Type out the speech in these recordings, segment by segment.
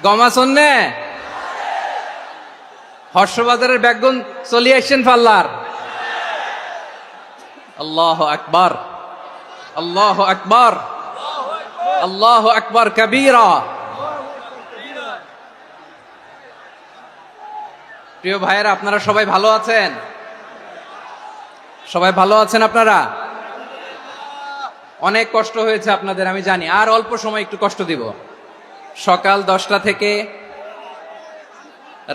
গমা শোনে হর্ষবাজারের বেগুন চলিয়ে আসছেন পাল্লার। আল্লাহু আকবার, আল্লাহু আকবার, আল্লাহু আকবার কবীরা। প্রিয় ভাইয়েরা, আপনারা সবাই ভালো আছেন? সবাই ভালো আছেন আপনারা? অনেক কষ্ট হয়েছে আপনাদের আমি জানি, আর অল্প সময় একটু কষ্ট দিব। সকাল 10টা থেকে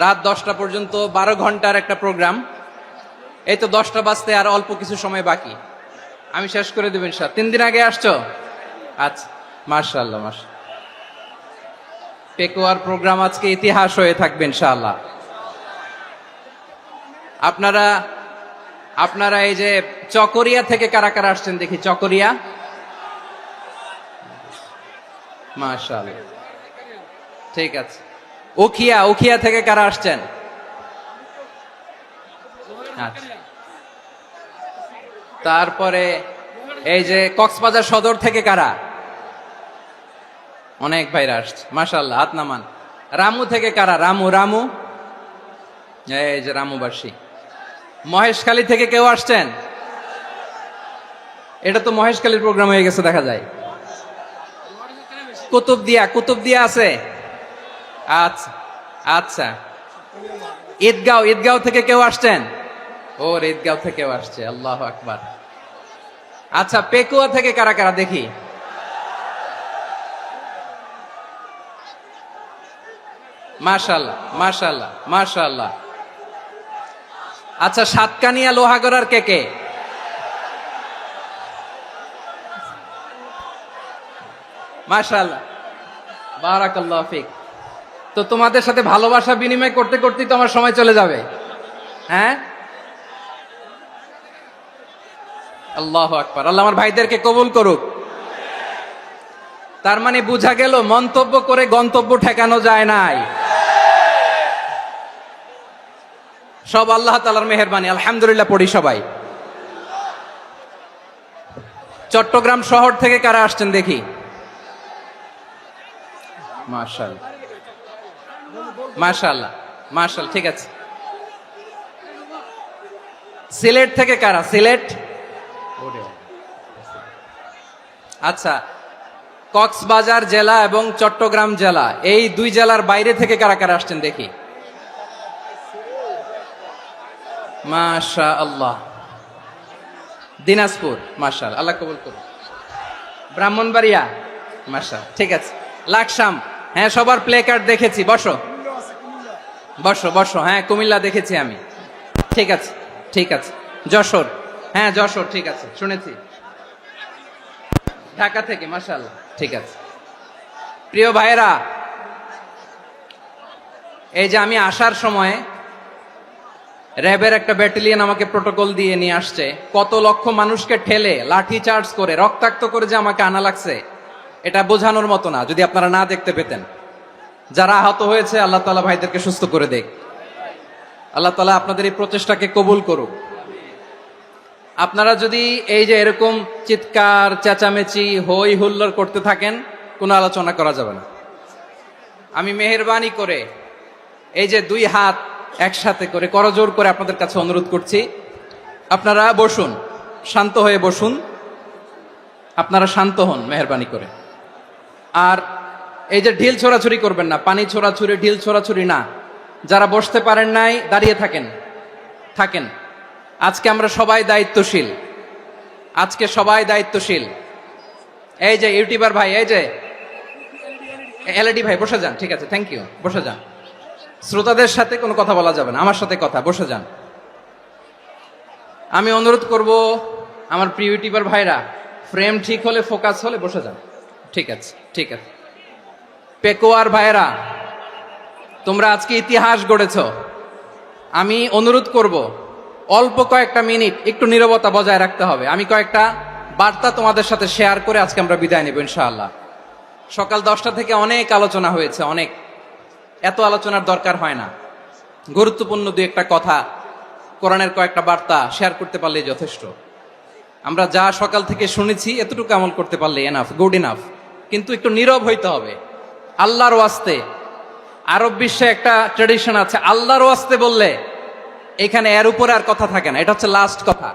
রাত 10টা পর্যন্ত 12 ঘন্টার একটা প্রোগ্রাম। এই তো 10টা বাজতে আর অল্প কিছু সময় বাকি, আমি শেষ করে দেব ইনশাআল্লাহ। 3 দিন আগে আসছো? আচ্ছা, মাশাআল্লাহ মাশাআল্লাহ। পেকুয়ার প্রোগ্রাম আজকে ইতিহাস হয়ে থাকবে ইনশাআল্লাহ। আপনারা এই যে চকরিয়া থেকে কারা কারা আসছেন দেখি? চকরিয়া, মাশাআল্লাহ, ঠিক আছে। উখিয়া থেকে কারা আসছেন? আচ্ছা। তারপরে এই যে কক্সবাজার সদর থেকে কারা? অনেক ভাইরা আসছে, মাশাআল্লাহ, হাত নামান। রামু থেকে কারা? রামু, এই যে রামুবাসী। মহেশখালী থেকে কেউ আসছেন? এটা তো মহেশখালীর প্রোগ্রাম হয়ে গেছে দেখা যায়। কুতুবদিয়া আছে? আচ্ছা আচ্ছা। ঈদগাঁও থেকে কেউ আসছেন? ওর ঈদগাঁও থেকেও আসছে, আল্লাহু আকবার। আচ্ছা, পেকুয়া থেকে কারা কারা দেখি? মাশাআল্লাহ মাশাআল্লাহ মাশাআল্লাহ। আচ্ছা, সাতকানিয়া লোহাগড়ার কে? মাশাআল্লাহ, বারাকাল্লাহু ফিক। তো তোমাদের সাথে ভালোবাসা বিনিময় করতে করতেই তো আমার সময় চলে যাবে। হ্যাঁ, আল্লাহু আকবার। আল্লাহ আমার ভাইদেরকে কবুল করুক। তার মানে বোঝা গেল মন্তব্য করে গন্তব্য ঠেকানো যায় নাই, সব আল্লাহ তাআলার মেহেরবানি। আলহামদুলিল্লাহ পড়ি সবাই। চট্টগ্রাম শহর থেকে কারা আসছেন দেখি? মাশাআল্লাহ মাশাআল্লাহ মাশাআল্লাহ, ঠিক আছে। সিলেট থেকে কারা? সিলেট, আচ্ছা। কক্সবাজার জেলা এবং চট্টগ্রাম জেলা, এই দুই জেলার বাইরে থেকে কারা কারা আসছেন দেখি? মাশাআল্লাহ। দিনাজপুর, মাশাআল্লাহ, আল্লাহ কবুল করুন। ব্রাহ্মণবাড়িয়া, মাশাআল্লাহ, ঠিক আছে। লাকসাম, হ্যাঁ, সবার প্লে কার্ড দেখেছি। বসো বসো বসো। হ্যাঁ, কুমিল্লা দেখেছি আমি, ঠিক আছে ঠিক আছে। যশোর, হ্যাঁ যশোর, ঠিক আছে, শুনেছি। ঢাকা থেকে, মাশাআল্লাহ, ঠিক আছে। প্রিয় ভাইয়েরা, এই যে আমি আসার সময় র্যাবের একটা ব্যাটালিয়ন আমাকে প্রোটোকল দিয়ে নিয়ে আসছে, কত লক্ষ মানুষকে ঠেলে লাঠি চার্জ করে রক্তাক্ত করে যে আমাকে আনা লাগছে, এটা বোঝানোর মতো না। যদি আপনারা না দেখতে পেতেন। যারা আহত হয়েছে, আল্লাহ তাআলা ভাইদেরকে সুস্থ করে দেখ। আল্লাহ তাআলা আপনাদের এই প্রচেষ্টাকে কবুল করুক। আপনারা যদি এই যে এরকম চিৎকার চেঁচামেচি হই হুল্লোড় করতে থাকেন, কোনো আলোচনা করা যাবে না। আমি মেহেরবানি করে এই যে দুই হাত একসাথে করে করজোর করে আপনাদের কাছে অনুরোধ করছি, আপনারা বসুন, শান্ত হয়ে বসুন। আপনারা শান্ত হন মেহেরবানি করে। আর এই যে ঢিল ছোড়াছুরি করবেন না, পানি ছোড়াছুরি, ঢিল ছোড়াছুরি না। যারা বসতে পারেন নাই, দাঁড়িয়ে থাকেন। আজকে আমরা সবাই দায়িত্বশীল, আজকে সবাই দায়িত্বশীল। এই যে ইউটিউবার ভাই, এই যে এলইডি ভাই, বসে যান, ঠিক আছে, থ্যাংক ইউ, বসে যান। শ্রোতাদের সাথে কোনো কথা বলা যাবে না, আমার সাথে কথা, বসে যান। আমি অনুরোধ করব আমার প্রিয় ইউটিউবার ভাইরা, ফ্রেম ঠিক হলে, ফোকাস হলে বসে যান, ঠিক আছে ঠিক আছে। পেকুয়ার ভাইরা, তোমরা আজকে ইতিহাস গড়েছ। আমি অনুরোধ করব অল্প কয়েকটা মিনিট একটু নীরবতা বজায় রাখতে হবে। আমি কয়েকটা বার্তা তোমাদের সাথে শেয়ার করে আজকে আমরা বিদায় নেব ইনশাআল্লাহ। সকাল 10টা থেকে অনেক আলোচনা হয়েছে, অনেক, এত আলোচনার দরকার হয় না। গুরুত্বপূর্ণ দুই একটা কথা, কোরআনের কয়েকটা বার্তা শেয়ার করতে পারলেই যথেষ্ট। আমরা যা সকাল থেকে শুনেছি এতটুকু আমল করতে পারলে এনাফ, গুড ইনাফ। কিন্তু একটু নীরব হইতে হবে, আল্লাহর ওয়াস্তে আরব বিশ্বে একটা ট্রেডিশন আছে, আল্লাহর ওয়াস্তে বললে এখানে এর উপরে আর কথা থাকে না, এটা হচ্ছে লাস্ট কথা।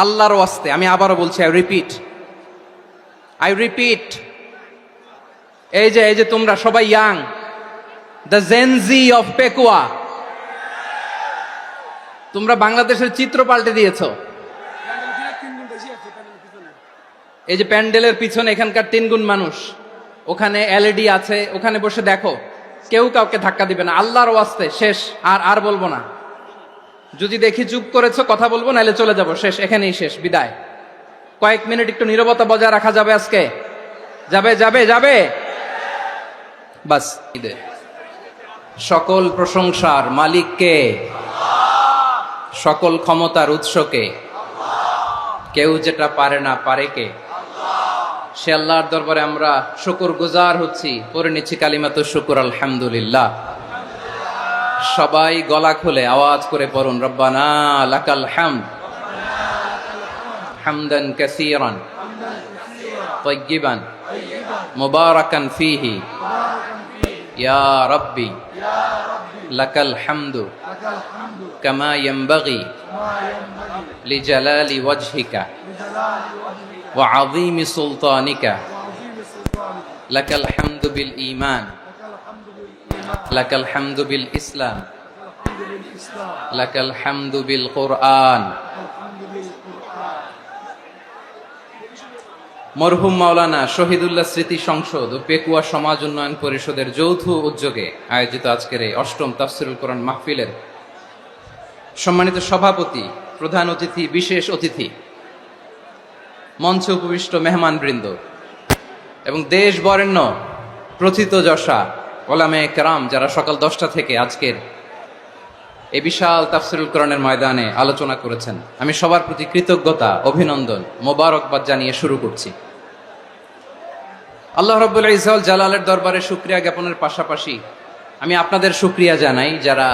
আল্লাহর ওয়াস্তে, আমি আবারও বলছি, আই রিপিট, এই যে তোমরা সবাই young, the Gen Z of Pekua, তোমরা বাংলাদেশের চিত্র পাল্টে দিয়েছো। এই যে প্যান্ডেলের পিছনে এখানকার 3 গুণ মানুষ, ওখানে এলইডি আছে, ওখানে বসে দেখো, কেউ কাউকে ধাক্কা দিবে না। আল্লাহর ওয়াস্তে শেষ, আর বলবো না। যদি দেখি চুপ করেছো, কথা বলবো, নাহলে চলে যাবো, শেষ, এখানেই শেষ, বিদায়। কয়েক মিনিট একটু নীরবতা বজায় রাখা যাবে আজকে? যাবে বাস। সকল প্রশংসার মালিককে, সকল ক্ষমতার উৎসকে, কেউ যেটা পারে না পারে কে? সে আল্লাহর দরবারে আমরা শুকরগুজার হচ্ছি, পড়ে নিচ্ছি কালিমাতু শুকর, আলহামদুলিল্লাহ। সবাই গলা খুলে আওয়াজ করে পড়ুন, রব্বানা লাকাল হামদ হামদান কাসীরান তাইয়্যিবান মুবারাকান ফীহি ইয়া রাব্বি লাকাল হামদু কামা ইয়ানবাগি লিজালালি ওয়াজহিকা ওয়া আযীমি সুলতানিকা লাকাল হামদু বিল ঈমান লাকাল হামদু বিল ইসলাম লাকাল হামদু বিল কুরআন। মরহুম মাওলানা শহীদুল্লাহ স্মৃতি সংসদ ও পেকুয়া সমাজ উন্নয়ন পরিষদের যৌথ উদ্যোগে আয়োজিত আজকের এই ৮ম তাফসীরুল কোরআন মাহফিলের সম্মানিত সভাপতি, প্রধান অতিথি, বিশেষ অতিথি, মঞ্চে উপবিষ্ট মেহমানবৃন্দ এবং দেশ বরেণ্য প্রথিতযশা ওলামায়ে কেরাম, যারা সকাল 10টা থেকে আজকের এই বিশাল তাফসীরুল কোরআনের ময়দানে আলোচনা করেছেন, আমি সবার প্রতি কৃতজ্ঞতা, অভিনন্দন, মোবারকবাদ জানিয়ে শুরু করছি। আল্লাহ রাব্বুল ইজ্জত জালালের দরবারে শুকরিয়া জ্ঞাপনের পাশাপাশি আমি আপনাদের শুকরিয়া জানাই, যারা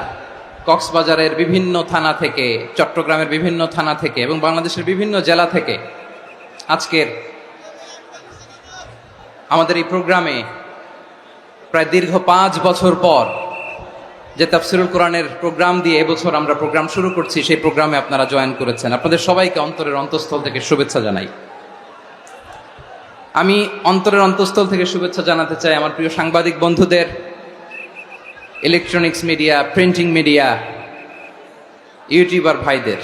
কক্সবাজারের বিভিন্ন থানা থেকে, চট্টগ্রামের বিভিন্ন থানা থেকে এবং বাংলাদেশের বিভিন্ন জেলা থেকে আজকের আমাদের এই প্রোগ্রামে প্রায় দীর্ঘ 5 বছর পর যে তাফসীরুল কোরআনের প্রোগ্রাম দিয়ে এবছর আমরা প্রোগ্রাম শুরু করছি, সেই প্রোগ্রামে আপনারা জয়েন করেছেন। আপনাদের সবাইকে অন্তরের অন্তঃস্থল থেকে শুভেচ্ছা জানাই। আমি অন্তরের অন্তঃস্থল থেকে শুভেচ্ছা জানাতে চাই আমার প্রিয় সাংবাদিক বন্ধুদের, electronics media, printing media, YouTuber ভাইদের।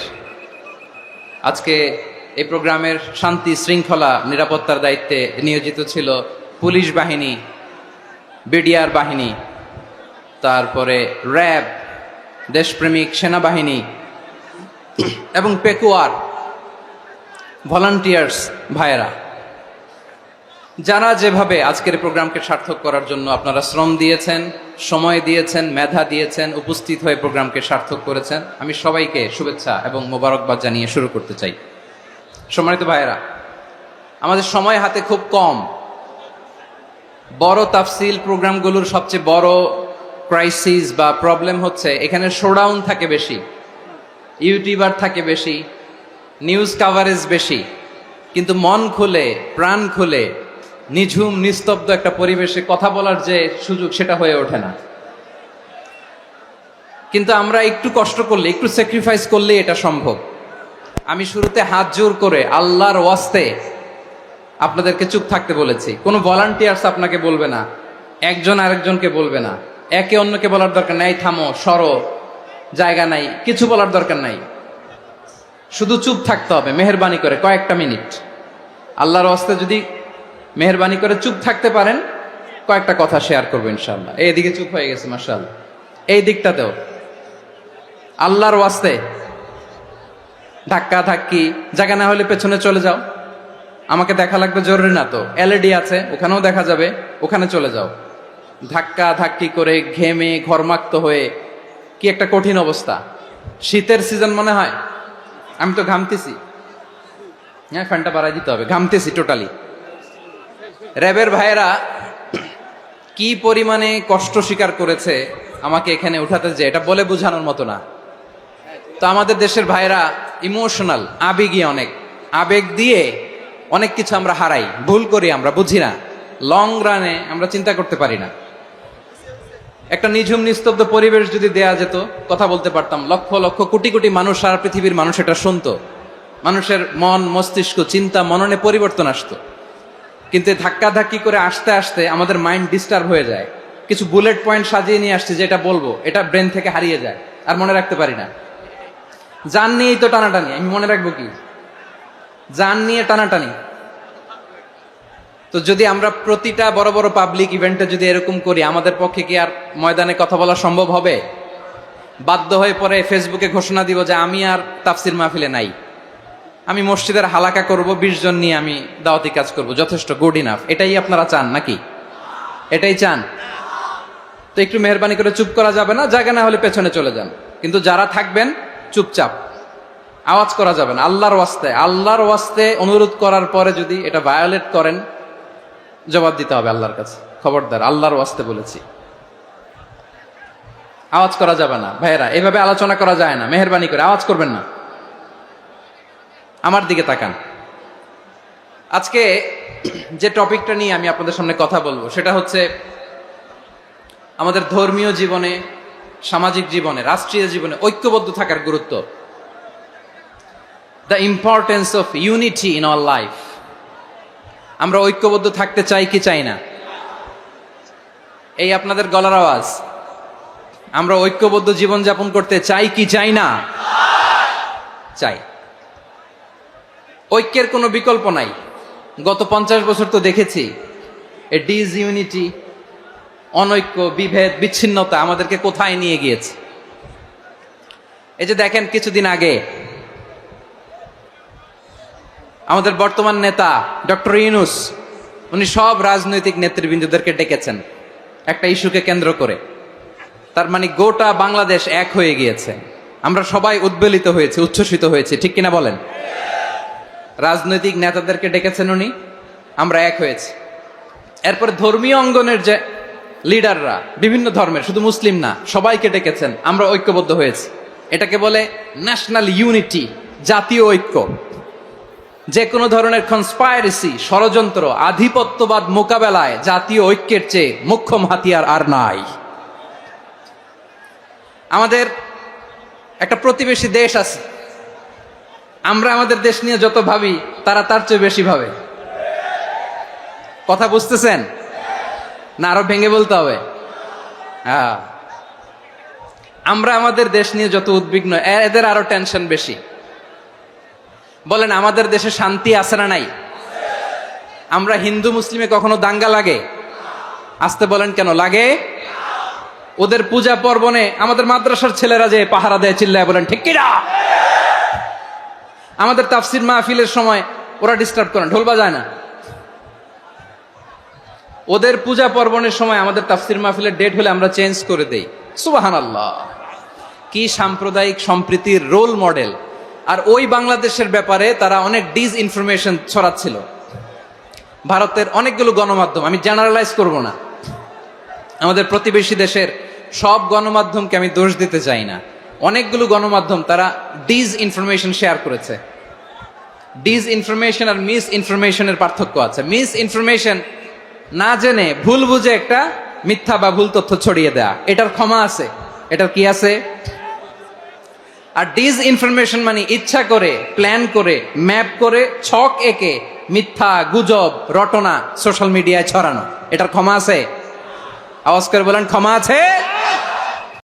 আজকে এই প্রোগ্রামের শান্তি শৃঙ্খলা নিরাপত্তার দায়িত্বে নিয়োজিত ছিল পুলিশ বাহিনী, বিডিআর বাহিনী, তারপরে র্যাব, দেশপ্রেমিক সেনাবাহিনী এবং পেকুয়ার ভলান্টিয়ার্স ভাইয়েরা, যারা যেভাবে আজকের প্রোগ্রামকে সার্থক করার জন্য আপনারা শ্রম দিয়েছেন, সময় দিয়েছেন, মেধা দিয়েছেন, উপস্থিত হয়ে প্রোগ্রামকে সার্থক করেছেন, আমি সবাইকে শুভেচ্ছা এবং মোবারকবাদ জানিয়ে শুরু করতে চাই। সম্মানিত ভাইয়েরা, আমাদের সময় হাতে খুব কম। বড় তাফসীল প্রোগ্রামগুলোর সবচেয়ে বড় ক্রাইসিস বা প্রবলেম হচ্ছে এখানে শোডাউন থাকে বেশি, ইউটিউবার থাকে বেশি, নিউজ কাভারেজ বেশি, কিন্তু মন খুলে, প্রাণ খুলে, নিঝুম নিস্তব্ধ একটা পরিবেশে কথা বলার যে সুযোগ, সেটা হয়ে ওঠে না। কিন্তু আমরা একটু কষ্ট করলে, একটু স্যাক্রিফাইস করলে এটা সম্ভব। আমি শুরুতে হাত জোর করে আল্লাহর ওয়াস্তে আপনাদেরকে চুপ থাকতে বলেছি। কোনো ভলান্টিয়ার্স আপনাকে বলবে না, একজন আরেকজনকে বলবে না, একে অন্যকে বলার দরকার নাই, থামো, সরো, জায়গা নাই, কিছু বলার দরকার নাই। শুধু চুপ থাকতে হবে মেহেরবানি করে কয়েকটা মিনিট। আল্লাহর ওয়াস্তে যদি মেহেরবানি করে চুপ থাকতে পারেন, কয়েকটা কথা শেয়ার করবো ইনশাআল্লাহ। এইদিকে চুপ হয়ে গেছে মাশাআল্লাহ, এই দিকটাতেও। আল্লাহর ওয়াস্তে ধাক্কা ধাক্কি জায়গা না হলে পেছনে চলে যাও, আমাকে দেখা লাগবে জরুরি না তো, এলইডি আছে, ওখানেও দেখা যাবে, ওখানে চলে যাও। ধাক্কা ধাক্কি করে ঘেমে ঘরমাক্ত হয়ে কি একটা কঠিন অবস্থা। শীতের সিজন মনে হয়, আমি তো ঘামতেছি, হ্যাঁ ফ্যানটা বাড়াই দিতে হবে, ঘামতেছি টোটালি। র্যাবের ভাইয়েরা কি পরিমাণে কষ্ট স্বীকার করেছে আমাকে এখানে উঠাতে, যে এটা বলে বোঝানোর মতো না। তো আমাদের দেশের ভাইয়েরা ইমোশনাল, আবেগী, অনেক আবেগ দিয়ে অনেক কিছু আমরা হারাই, ভুল করি, আমরা বুঝি না, লং রানে আমরা চিন্তা করতে পারি না। একটা নিঝুম নিস্তব্ধ পরিবেশ যদি দেয়া যেত, কথা বলতে পারতাম, লক্ষ লক্ষ কোটি কোটি মানুষ, সারা পৃথিবীর মানুষ এটা শুনতো, মানুষের মন মস্তিষ্ক চিন্তা মননে পরিবর্তন আসতো। কিন্তু ধাক্কাধাক্কি করে আসতে আসতে আমাদের মাইন্ড ডিস্টার্ব হয়ে যায়। কিছু বুলেট পয়েন্ট সাজিয়ে নিয়ে আসছে, যেটা বলবো এটা ব্রেন থেকে হারিয়ে যায়, আর মনে রাখতে পারি না। জান নিয়েই তো টানাটানি, আমি মনে রাখবো কি? জান নিয়ে টানাটানি। তো যদি আমরা প্রতিটা বড় বড় পাবলিক ইভেন্টে যদি এরকম করি, আমাদের পক্ষে কি আর ময়দানে কথা বলা সম্ভব হবে? বাধ্য হয়ে পরে ফেসবুকে ঘোষণা দিব যে আমি আর তাফসির মাহফিলে নাই, আমি মসজিদের হালাকা করব, 20 জন নিয়ে আমি দাওয়াতি কাজ করব, যথেষ্ট, গুড ইনাফ। এটাই আপনারা চান নাকি? এটাই চান? তো একটু মেহরবানি করে চুপ করা যাবে না? জায়গা না হলে পেছনে চলে যান, কিন্তু যারা থাকবেন চুপচাপ, আওয়াজ করা যাবে না। আল্লাহর ওয়াস্তে অনুরোধ করার পরে যদি এটা ভায়োলেট করেন, জবাব দিতে হবে আল্লাহর কাছে। খবরদার, আল্লাহর ওয়াস্তে বলেছি, আওয়াজ করা যাবে না। ভাইয়েরা, এভাবে আলোচনা করা যায় না, মেহরবানি করে আওয়াজ করবেন না। আমার দিকে তাকান। আজকে যে টপিকটা নিয়ে আমি আপনাদের সামনে কথা বলবো সেটা হচ্ছে আমাদের ধর্মীয় জীবনে, সামাজিক জীবনে, রাষ্ট্রীয় জীবনে ঐক্যবদ্ধ থাকার গুরুত্ব। The importance of unity in our life. আমরা ঐক্যবদ্ধ থাকতে চাই কি চাই না? এই আপনাদের গলার আওয়াজ। আমরা ঐক্যবদ্ধ জীবনযাপন করতে চাই কি চাই না? চাই। ঐক্যের কোনো বিকল্প নাই। গত 50 বছর তো দেখেছি এই ডিসইউনিটি, অনৈক্য, বিভেদ, বিচ্ছিন্নতা আমাদেরকে কোথায় নিয়ে গিয়েছে। এই যে দেখেন, কিছুদিন আগে আমাদের বর্তমান নেতা ডক্টর ইউনূস, উনি সব রাজনৈতিক নেতৃবৃন্দদেরকে ডেকেছেন একটা ইস্যুকে কেন্দ্র করে। তার মানে গোটা বাংলাদেশ এক হয়ে গিয়েছে। আমরা সবাই উদ্বেলিত হয়েছে, উচ্ছ্বসিত হয়েছে, ঠিক কিনা বলেন? রাজনৈতিক নেতাদেরকে ডেকেছেন উনি, আমরা এক হয়েছি। এরপরে ধর্মীয় অঙ্গনের যে লিডাররা, বিভিন্ন ধর্মের, শুধু মুসলিম না, সবাইকে ডেকেছেন, আমরা ঐক্যবদ্ধ হয়েছি। এটাকে বলে ন্যাশনাল ইউনিটি, জাতীয় ঐক্য। যে কোনো ধরনের কনস্পাইরেসি, ষড়যন্ত্র, আধিপত্যবাদ মোকাবেলায় জাতীয় ঐক্যের চেয়ে মোক্ষম হাতিয়ার আর নাই। আমাদের একটা প্রতিবেশী দেশ আছে, আমরা আমাদের দেশ নিয়ে যত ভাবি তারা তার চেয়ে বেশি ভাবে। কথা বুঝতেছেন না? আরো ভেঙে বলতে হবে। হ্যাঁ, আমরা আমাদের দেশ নিয়ে যত উদ্বিগ্ন, এদের আরো টেনশন বেশি। বলেন, আমাদের দেশে শান্তি আছে না নাই? আমরা হিন্দু মুসলিমে কখনো দাঙ্গা লাগে? আসতে বলেন, কেন লাগে? ওদের পূজা পার্বণে আমাদের মাদ্রাসার ছেলেরা যে পাহারা দেয়, চিল্লায় বলেন ঠিক কিনা? আমাদের তাফসির মাহফিলের সময় ওরা ডিস্টার্ব করেন, ঢোল বাজায় না। ওদের পূজা পার্বণের সময় আমাদের তাফসির মাহফিলের ডেট হলে আমরা চেঞ্জ করে দেই। সুবহানাল্লাহ, কি সাম্প্রদায়িক সম্প্রীতির রোল মডেল। আর ওই বাংলাদেশের ব্যাপারে তারা অনেক ডিসইনফরমেশন ছড়াচ্ছিল। ভারতের অনেকগুলো গণমাধ্যম, আমি জেনারেলাইজ করব না, আমাদের প্রতিবেশী দেশের সব গণমাধ্যমকে আমি দোষ দিতে চাই না, অনেকগুলো গণমাধ্যম তারা ডিসইনফরমেশন শেয়ার করেছে। ডিসইনফরমেশন আর মিস ইনফরমেশনের পার্থক্য আছে। মিস ইনফরমেশন না জেনে ভুল বুঝে একটা মিথ্যা বা ভুল তথ্য ছড়িয়ে দেয়া, এটার ক্ষমা আছে, এটার কি আছে? আর ডিসইনফরমেশন মানে ইচ্ছা করে, প্ল্যান করে, ম্যাপ করে, ছক এঁকে মিথ্যা, গুজব, রটনা সোশ্যাল মিডিয়ায় ছড়ানো, এটার ক্ষমা আছে? আওয়াজ করে বলেন, ক্ষমা আছে?